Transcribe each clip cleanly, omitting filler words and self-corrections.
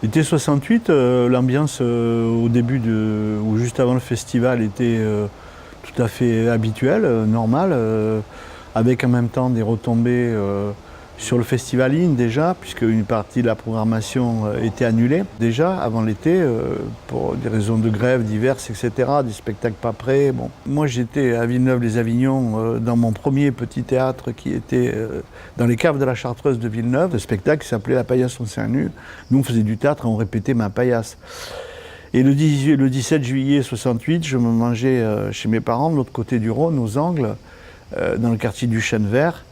L'été 68, l'ambiance au début ou juste avant le festival était tout à fait habituelle, normale, avec en même temps des retombées sur le festival IN déjà, puisque une partie de la programmation était annulée déjà avant l'été, pour des raisons de grève diverses, etc., des spectacles pas prêts. Bon. Moi j'étais à Villeneuve-les-Avignon dans mon premier petit théâtre qui était dans les caves de la Chartreuse de Villeneuve, le spectacle qui s'appelait La Paillasse au sein nu. Nous on faisait du théâtre et on répétait ma paillasse. Et le 17 juillet 68, je me mangeais chez mes parents de l'autre côté du Rhône, aux Angles, dans le quartier du Chêne Vert.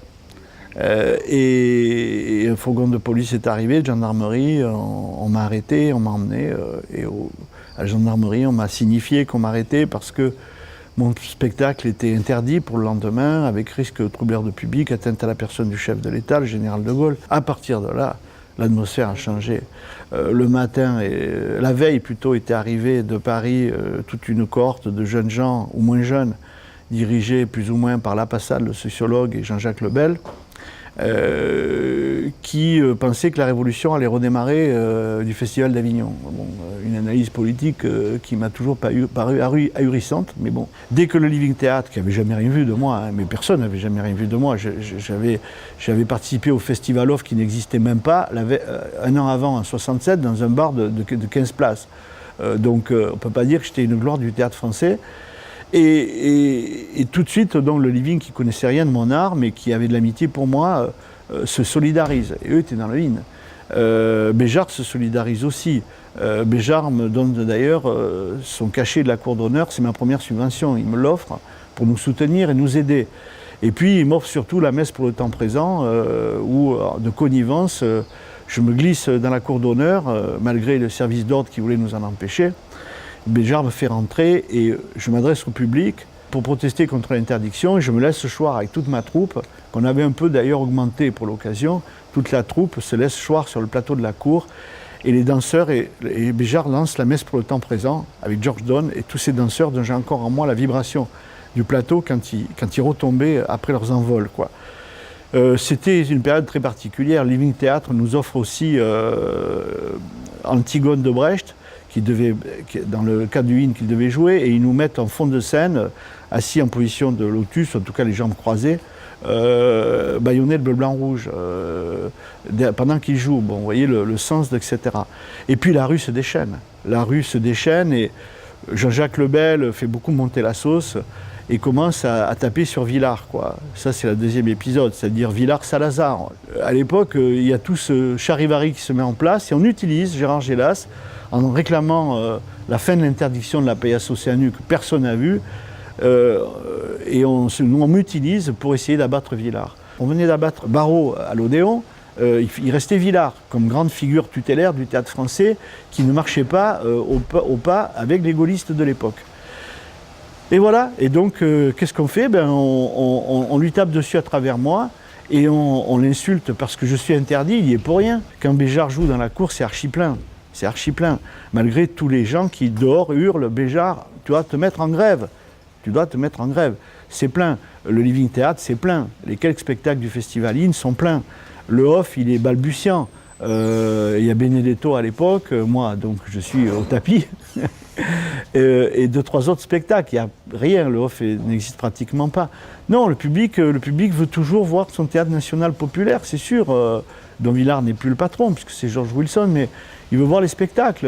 Et un fourgon de police est arrivé, de gendarmerie, on m'a arrêté, on m'a emmené, à la gendarmerie on m'a signifié qu'on m'arrêtait parce que mon spectacle était interdit pour le lendemain, avec risque de trouble de public, atteinte à la personne du chef de l'État, le général de Gaulle. À partir de là, l'atmosphère a changé. Le matin, la veille plutôt, était arrivée de Paris toute une cohorte de jeunes gens, ou moins jeunes, dirigés plus ou moins par Lapassade, le sociologue, et Jean-Jacques Lebel, qui pensaient que la révolution allait redémarrer du Festival d'Avignon. Bon, une analyse politique qui m'a toujours paru ahurissante, mais bon. Dès que le Living Theatre, qui n'avait jamais rien vu de moi, hein, mais personne n'avait jamais rien vu de moi, j'avais participé au Festival Off qui n'existait même pas, un an avant, en 67, dans un bar de 15 places. Donc on ne peut pas dire que j'étais une gloire du théâtre français. Et tout de suite, donc, le Living, qui ne connaissait rien de mon art, mais qui avait de l'amitié pour moi, se solidarise. Et eux étaient dans le IN. Béjart se solidarise aussi. Béjart me donne d'ailleurs son cachet de la cour d'honneur, c'est ma première subvention. Il me l'offre pour nous soutenir et nous aider. Et puis il m'offre surtout la messe pour le temps présent, où de connivence, je me glisse dans la cour d'honneur, malgré le service d'ordre qui voulait nous en empêcher. Béjart me fait rentrer et je m'adresse au public pour protester contre l'interdiction. Je me laisse choir avec toute ma troupe, qu'on avait un peu d'ailleurs augmenté pour l'occasion. Toute la troupe se laisse choir sur le plateau de la cour et les danseurs, et Béjart lance la messe pour le temps présent avec George Donne et tous ces danseurs dont j'ai encore en moi la vibration du plateau quand ils retombaient après leurs envols, quoi. C'était une période très particulière. Living Theatre nous offre aussi Antigone de Brecht, dans le cadre du IN qu'il devait jouer, et ils nous mettent en fond de scène, assis en position de lotus, en tout cas les jambes croisées, baïonnés de bleu, blanc, rouge, pendant qu'ils jouent. Bon, vous voyez le sens, etc. Et puis la rue se déchaîne. La rue se déchaîne et Jean-Jacques Lebel fait beaucoup monter la sauce et commence à taper sur Villars, quoi. Ça, c'est le deuxième épisode, c'est-à-dire Villars-Salazar. À l'époque, il y a tout ce charivari qui se met en place et on utilise Gérard Gélas en réclamant la fin de l'interdiction de la paillasse au sein nu que personne n'a vue, et on m'utilise pour essayer d'abattre Villars. On venait d'abattre Barrault à l'Odéon, il restait Villars comme grande figure tutélaire du théâtre français qui ne marchait pas au pas avec les gaullistes de l'époque. Et voilà, et donc qu'est-ce qu'on fait? On lui tape dessus à travers moi et on l'insulte parce que je suis interdit, il y est pour rien. Quand Béjart joue dans la cour, c'est archi plein. C'est archi plein, malgré tous les gens qui dehors hurlent « Béjart, tu dois te mettre en grève ». Tu dois te mettre en grève. C'est plein. Le Living Theatre, c'est plein. Les quelques spectacles du Festival IN sont pleins. Le Off, il est balbutiant. Il y a Benedetto à l'époque, moi, donc je suis au tapis. Et 2-3 autres spectacles. Il n'y a rien, le Off n'existe pratiquement pas. Non, le public veut toujours voir son théâtre national populaire, c'est sûr. Dont Villars n'est plus le patron, puisque c'est George Wilson, mais il veut voir les spectacles.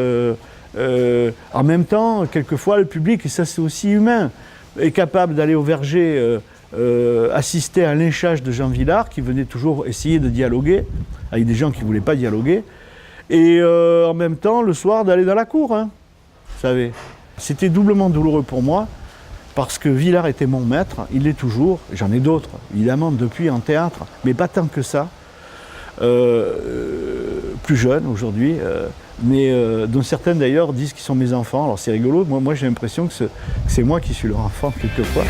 En même temps, quelquefois, le public, et ça c'est aussi humain, est capable d'aller au Verger assister à un lynchage de Jean Villars, qui venait toujours essayer de dialoguer avec des gens qui ne voulaient pas dialoguer, et en même temps, le soir, d'aller dans la cour, hein, vous savez. C'était doublement douloureux pour moi, parce que Villars était mon maître, il l'est toujours, j'en ai d'autres, évidemment, depuis en théâtre, mais pas tant que ça. Plus jeunes aujourd'hui, mais dont certaines d'ailleurs disent qu'ils sont mes enfants. Alors c'est rigolo, moi j'ai l'impression que c'est moi qui suis leur enfant quelquefois.